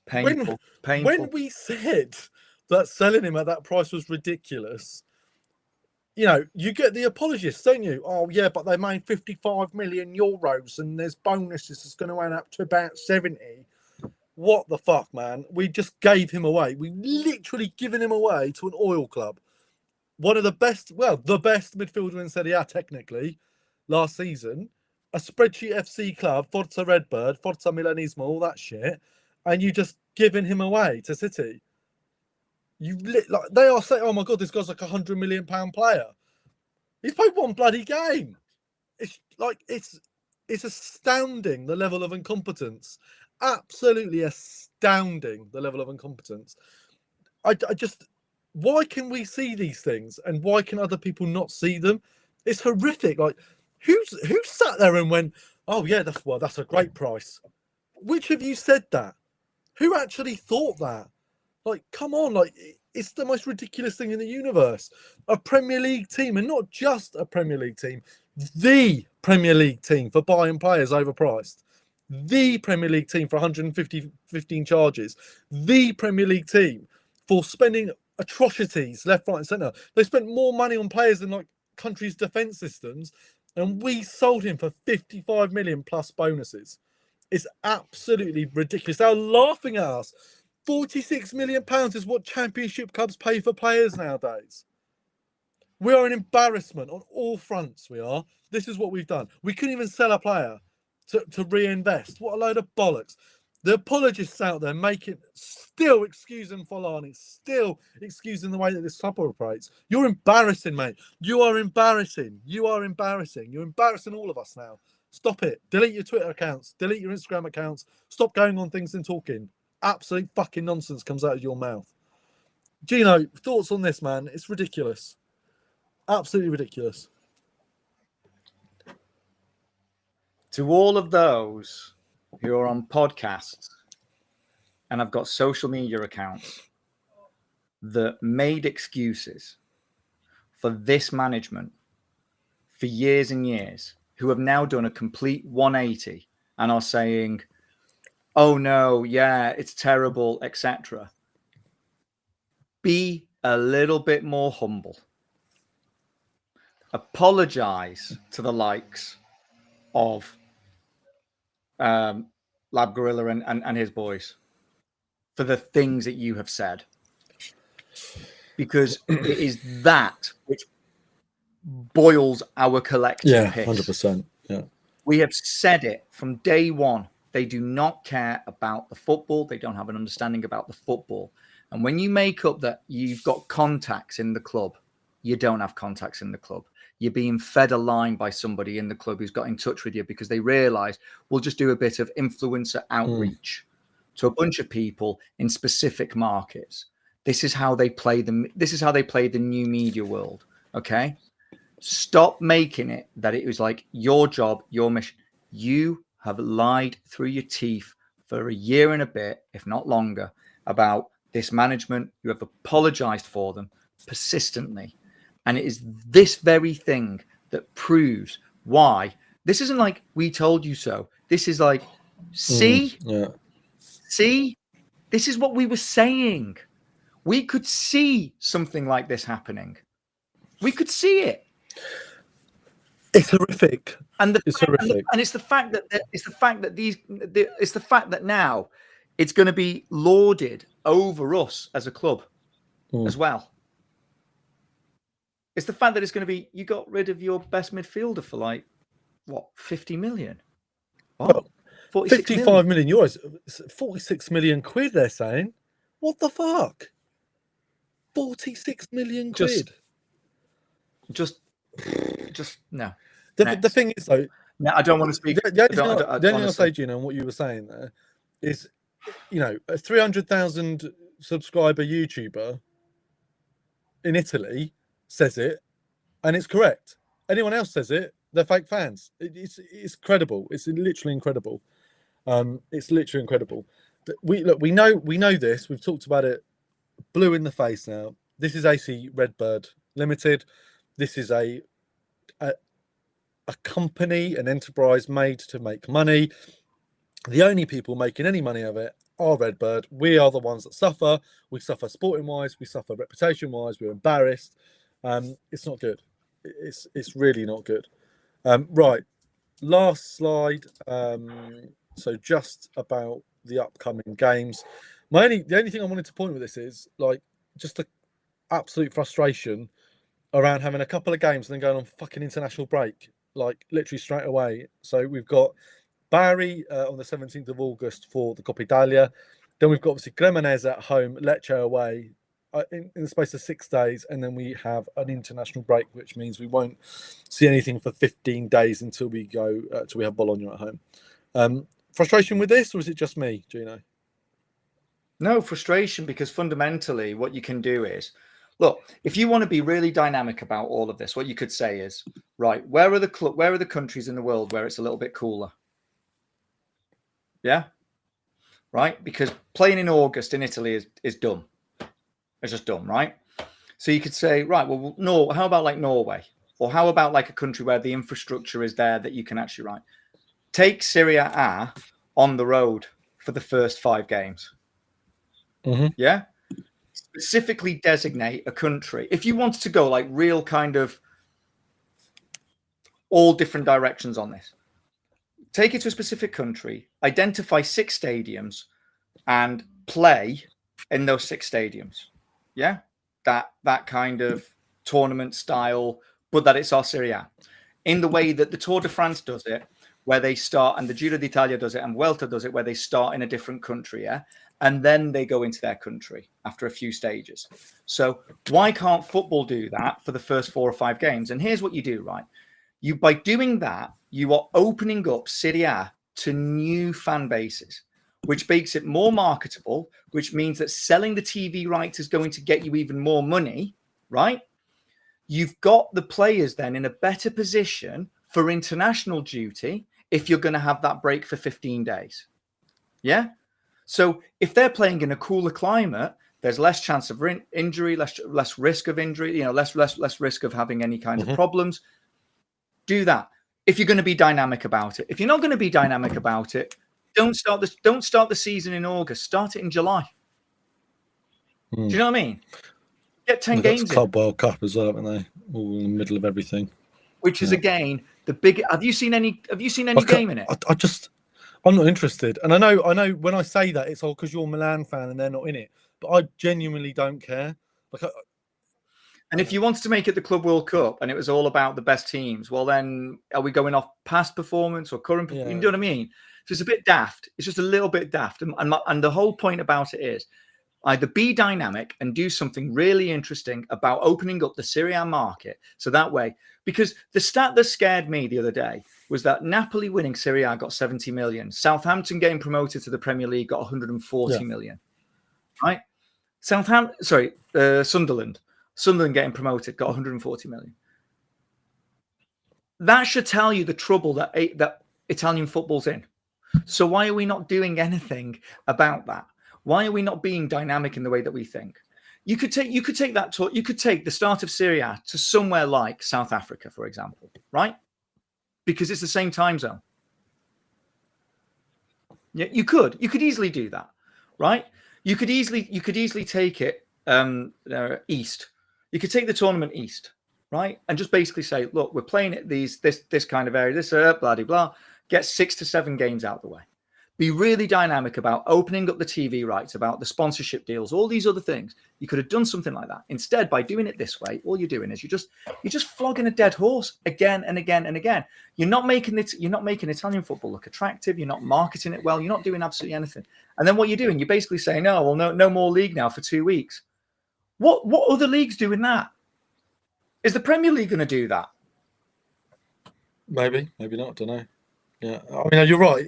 painful. When we said that selling him at that price was ridiculous, you know, you get the apologists, don't you? Oh yeah, but they made 55 million euros and there's bonuses that's going to add up to about 70. What the fuck, man? We just gave him away. We literally given him away to an oil club. One of the best, the best midfielder in Serie A, technically, last season. A spreadsheet FC club, Forza Redbird, Forza Milanismo, all that shit. And you just giving him away to City. They are saying, oh my God, this guy's like £100 million player. He's played one bloody game. It's astounding, the level of incompetence. Absolutely astounding, the level of incompetence. Why can we see these things and why can other people not see them? It's horrific. Like, who sat there and went, oh yeah, that's a great price. Which of you said that? Who actually thought that? Like, come on, like, it's the most ridiculous thing in the universe. A Premier League team, and not just a Premier League team, the Premier League team for buying players overpriced. The Premier League team for 115 charges. The Premier League team for spending atrocities left, right, and centre. They spent more money on players than like countries' defence systems, and we sold him for 55 million plus bonuses. It's absolutely ridiculous. They're laughing at us. £46 million is what Championship clubs pay for players nowadays. We are an embarrassment on all fronts. We are. This is what we've done. We couldn't even sell a player to reinvest. What a load of bollocks. The apologists out there still excusing Folani, still excusing the way that this club operates. You're embarrassing, mate. You are embarrassing. You're embarrassing all of us now. Stop it. Delete your Twitter accounts. Delete your Instagram accounts. Stop going on things and talking. Absolute fucking nonsense comes out of your mouth. Gino, thoughts on this, man? It's ridiculous. Absolutely ridiculous. To all of those who are on podcasts and have got social media accounts that made excuses for this management for years and years, who have now done a complete 180 and are saying, oh no, yeah, it's terrible, etc. Be a little bit more humble. Apologize to the likes of Lab Gorilla and his boys for the things that you have said. Because it is that which boils our collective piss. 100%. Yeah. We have said it from day one. They do not care about the football. They don't have an understanding about the football. And when you make up that you've got contacts in the club, you don't have contacts in the club. You're being fed a line by somebody in the club who's got in touch with you because they realize we'll just do a bit of influencer outreach to a bunch of people in specific markets. This is how they play the new media world. Okay. Stop making it that it was like your job, your mission. You have lied through your teeth for a year and a bit, if not longer, about this management. You have apologized for them persistently. And it is this very thing that proves why. This isn't like we told you so. This is like, see, this is what we were saying. We could see something like this happening. We could see it. It's horrific. It's the fact that now it's going to be lauded over us as a club as well. It's the fact that it's going to be, you got rid of your best midfielder for like, what, 50 million? What? 55 million euros. 46 million quid, they're saying. What the fuck? 46 million quid. Just no. The thing is, though, no, I don't want to speak. The only thing I'll say, Gino, and what you were saying there is, a 300,000 subscriber YouTuber in Italy says it, and it's correct. Anyone else says it, they're fake fans. It's credible. It's literally incredible. It's literally incredible. We know this. We've talked about it blue in the face now. This is AC Redbird Limited. This is a company, an enterprise made to make money. The only people making any money of it are Redbird. We are the ones that suffer. We suffer sporting wise. We suffer reputation wise. We're embarrassed. It's not good. It's really not good. Right. Last slide. So just about the upcoming games. The only thing I wanted to point with this is just the absolute frustration around having a couple of games and then going on fucking international break, literally straight away. So we've got Bari on the 17th of August for the Coppa Italia. Then we've got obviously Cremonese at home, Lecce away in the space of 6 days. And then we have an international break, which means we won't see anything for 15 days until we go, till we have Bologna at home. Frustration with this, or is it just me, Gino? No, frustration, because fundamentally what you can do is, look, if you want to be really dynamic about all of this, what you could say is, right, where are the countries in the world where it's a little bit cooler? Yeah? Right? Because playing in August in Italy is dumb. It's just dumb, right? So you could say, right, well, no, how about Norway? Or how about a country where the infrastructure is there that you can actually, right? Take Serie A on the road for the first 5 games. Mm-hmm. Yeah? Specifically designate a country. If you wanted to go real kind of all different directions on this, take it to a specific country, identify 6 stadiums and play in those 6 stadiums. Yeah? That kind of tournament style, but that it's our Serie A. In the way that the Tour de France does it, where they start, and the Giro d'Italia does it, and Vuelta does it, where they start in a different country, yeah? And then they go into their country after a few stages. So why can't football do that for the first 4 or 5 games? And here's what you do, right? By doing that, you are opening up Serie A to new fan bases, which makes it more marketable, which means that selling the TV rights is going to get you even more money, right? You've got the players then in a better position for international duty if you're going to have that break for 15 days. Yeah? So if they're playing in a cooler climate, there's less chance of injury, less risk of injury, less risk of having any kind of problems. Do that. If you're going to be dynamic about it. If you're not going to be dynamic about it, don't start the season in August. Start it in July. Do you know what I mean? Get 10 games in. Club World Cup as well, haven't they? All in the middle of everything. Which is again the big. Have you seen any game in it? I'm not interested. And I know when I say that, it's all because you're a Milan fan and they're not in it. But I genuinely don't care. And if you wanted to make it the Club World Cup and it was all about the best teams, well, then are we going off past performance or current performance? You know what I mean? So it's a bit daft. It's just a little bit daft. And the whole point about it is either be dynamic and do something really interesting about opening up the Serie A market. So that way, because the stat that scared me the other day was that Napoli winning Serie A got 70 million. Southampton getting promoted to the Premier League got 140 million. Right? Sunderland getting promoted got 140 million. That should tell you the trouble that Italian football's in. So why are we not doing anything about that? Why are we not being dynamic in the way that we think? You could take the start of Serie A to somewhere like South Africa, for example, right? Because it's the same time zone. Yeah, you could easily do that, right? You could easily take it east. You could take the tournament east, right? And just basically say, look, we're playing at this kind of area, this blah blah blah. Get 6 to 7 games out of the way. Be really dynamic about opening up the TV rights, about the sponsorship deals, all these other things. You could have done something like that. Instead, by doing it this way, all you're doing is you're just flogging a dead horse again and again and again. You're not making Italian football look attractive. You're not marketing it well. You're not doing absolutely anything. And then what you're doing, you're basically saying, no more league now for 2 weeks. What other leagues doing that? Is the Premier League going to do that? Maybe not. I don't know. Yeah, I mean, you're right.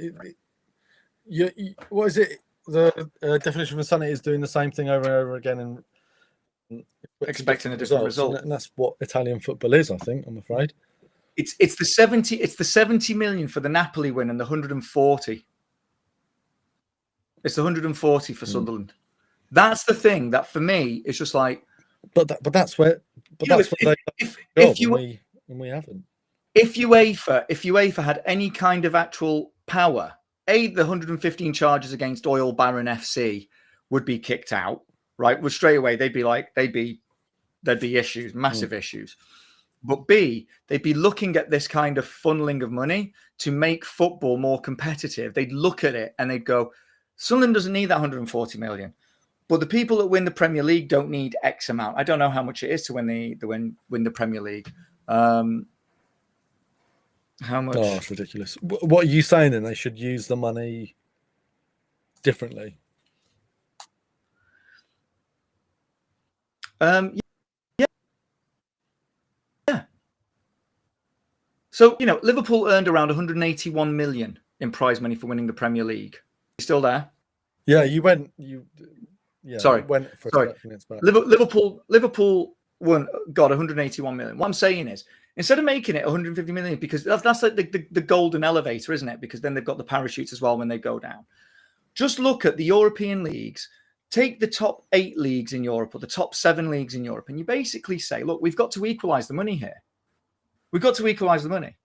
What is it? The definition of insanity is doing the same thing over and over again and Expecting a different result. And that's what Italian football is, I think. I'm afraid. It's the 70 million for the Napoli win and the 140. It's the 140 for Sunderland. That's the thing that for me is just like. But that's where. But that's where we haven't. If UEFA had any kind of actual power, the 115 charges against Oil Baron FC would be kicked out, right? Well, straight away there'd be issues, massive issues. But B, they'd be looking at this kind of funneling of money to make football more competitive. They'd look at it and they'd go, Sunderland doesn't need that 140 million. But the people that win the Premier League don't need X amount. I don't know how much it is to win the Premier League. How much? Oh, it's ridiculous. What are you saying then? They should use the money differently? Yeah. So, Liverpool earned around 181 million in prize money for winning the Premier League. You still there? Yeah, went for sorry. Liverpool got 181 million. What I'm saying is, instead of making it 150 million, because that's like the golden elevator, isn't it? Because then they've got the parachutes as well when they go down. Just look at the European leagues. Take the top 8 leagues in Europe or the top 7 leagues in Europe, and you basically say, look, we've got to equalize the money here. We've got to equalize the money.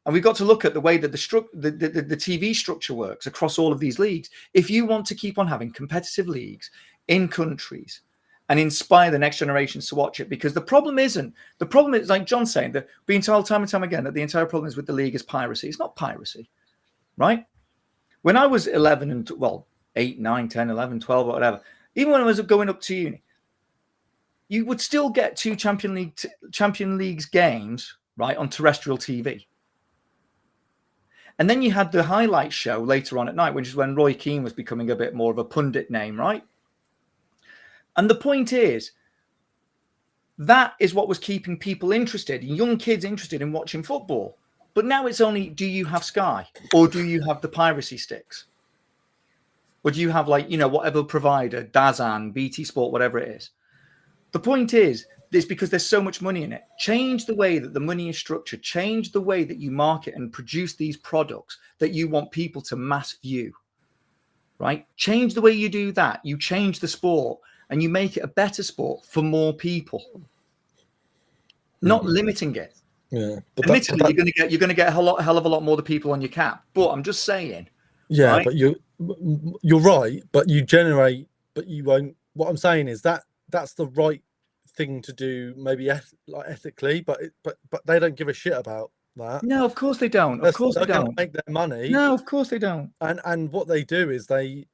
And we've got to look at the way that the TV structure works across all of these leagues. If you want to keep on having competitive leagues in countries and inspire the next generations to watch it, because the problem is, like John's saying, that being told time and time again that the entire problem is with the league is piracy. It's not piracy, right? When I was 8, 9, 10, 11, 12, or whatever, even when I was going up to uni, you would still get 2 Champion League's games, right, on terrestrial TV. And then you had the highlight show later on at night, which is when Roy Keane was becoming a bit more of a pundit name, right? And the point is, that is what was keeping people interested, young kids interested in watching football. But now it's only, do you have Sky? Or do you have the piracy sticks? Or do you have whatever provider, Dazan, BT Sport, whatever it is? The point is, it's because there's so much money in it. Change the way that the money is structured. Change the way that you market and produce these products that you want people to mass view, right? Change the way you do that. You change the sport and you make it a better sport for more people, not limiting it. Yeah, but admittedly, you're going to get a hell of a lot more the people on your cap. But I'm just saying. Yeah, right? But you're right. But you generate. But you won't. What I'm saying is that's the right thing to do, maybe ethically, but they don't give a shit about that. No, of course they don't. Of course they don't make their money. No, of course they don't. And what they do is they,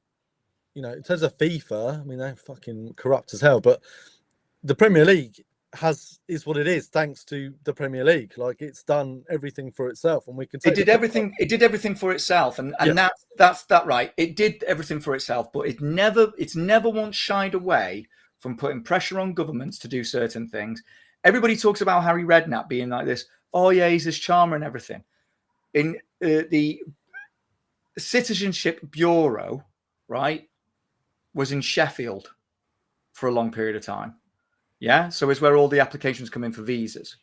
in terms of FIFA, I mean, they're fucking corrupt as hell. But the Premier League is what it is, thanks to the Premier League. Like, it's done everything for itself, and we can. It did everything for itself, and that's right. It did everything for itself, but it's never once shied away from putting pressure on governments to do certain things. Everybody talks about Harry Redknapp being like this. Oh yeah, he's this charmer and everything. In the Citizenship Bureau, right, was in Sheffield for a long period of time. Yeah, so it's where all the applications come in for visas.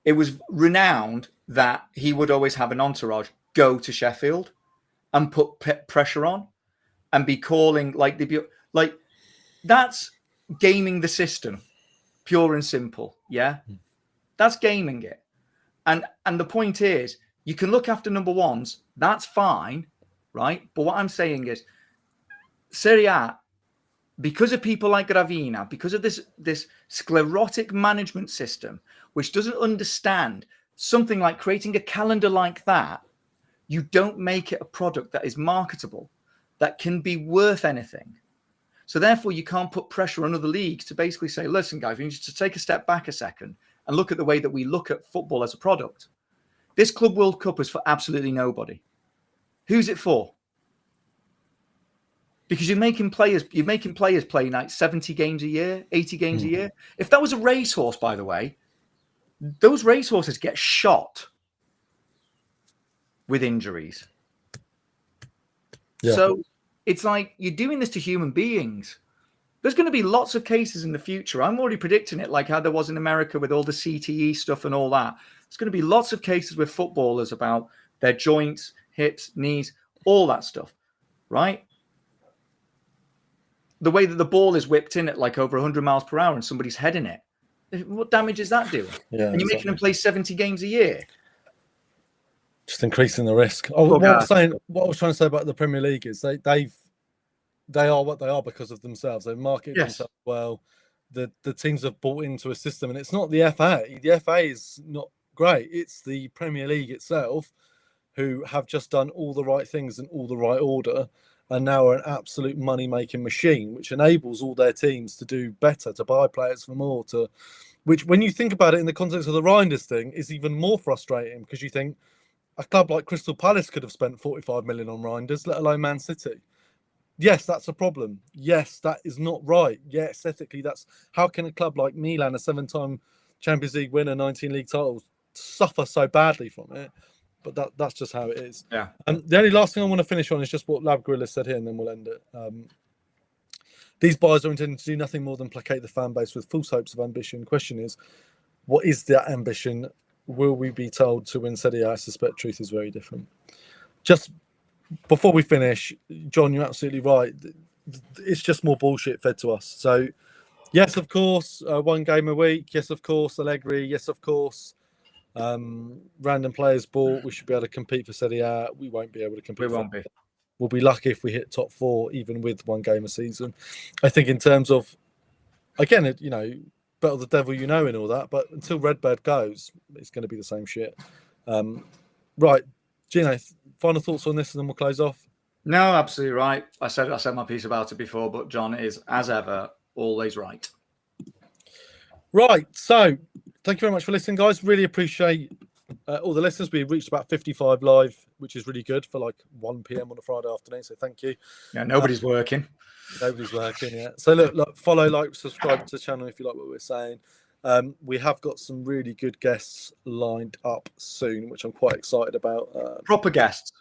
It was renowned that he would always have an entourage go to Sheffield and put pressure on and be calling that's gaming the system, pure and simple. Yeah, that's gaming it. And the point is, you can look after number ones. That's fine, right? But what I'm saying is, Serie A, because of people like Gravina, because of this sclerotic management system, which doesn't understand something like creating a calendar like that, you don't make it a product that is marketable, that can be worth anything. So therefore, you can't put pressure on other leagues to basically say, listen, guys, we need to take a step back a second and look at the way that we look at football as a product. This Club World Cup is for absolutely nobody. Who's it for? because you're making players play like 70 games a year, 80 games a year. If that was a racehorse, by the way, those racehorses get shot with injuries. Yeah. So it's like you're doing this to human beings. There's going to be lots of cases in the future. I'm already predicting it, like how there was in America with all the CTE stuff and all that. There's going to be lots of cases with footballers about their joints, hips, knees, all that stuff, right? The way that the ball is whipped in at like over 100 miles per hour and somebody's heading it. What damage is that doing? Yeah, and you're making them play 70 games a year. Just increasing the risk. What I was trying to say about the Premier League is they are what they are because of themselves. They market themselves well. The teams have bought into a system, and it's not the FA. The FA is not great. It's the Premier League itself who have just done all the right things in all the right order, and now are an absolute money-making machine, which enables all their teams to do better, to buy players for more, which, when you think about it in the context of the Reinders thing, is even more frustrating, because you think a club like Crystal Palace could have spent 45 million on Reinders, let alone Man City. Yes, that's a problem. Yes, that is not right. Yes, ethically, that's how can a club like Milan, a 7-time Champions League winner, 19 league titles, suffer so badly from it? But that's just how it is. Yeah. And the only last thing I want to finish on is just what Lab Gorilla said here, and then we'll end it. These buyers are intending to do nothing more than placate the fan base with false hopes of ambition. Question is, what is that ambition? Will we be told to win Serie A? I suspect truth is very different. Just before we finish, John, you're absolutely right. It's just more bullshit fed to us. So, yes, of course, one game a week. Yes, of course, Allegri. Yes, of course, random players bought. We should be able to compete for Serie A. We won't be able to compete. We won't be. We'll be lucky if we hit top 4, even with one game a season. I think in terms of, again, better the devil you know and all that, but until Redbird goes, it's going to be the same shit. Right, Gino, final thoughts on this, and then we'll close off. No, absolutely right. I said my piece about it before, but John is, as ever, always right. Right, so thank you very much for listening, guys. Really appreciate all the listeners. We reached about 55 live, which is really good for like 1 p.m. on a Friday afternoon, so thank you. Yeah, nobody's working. Nobody's working, yeah. So look, follow, like, subscribe to the channel if you like what we're saying. We have got some really good guests lined up soon, which I'm quite excited about. Proper guests.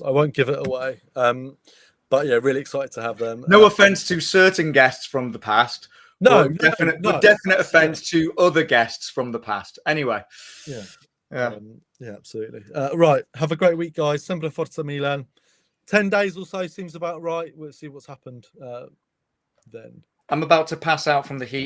I won't give it away. But yeah, really excited to have them. No offense to certain guests from the past. No, definite offense to other guests from the past. Anyway. Yeah, absolutely. Right. Have a great week, guys. Sempre Forza Milan. 10 days or so seems about right. We'll see what's happened then. I'm about to pass out from the heat.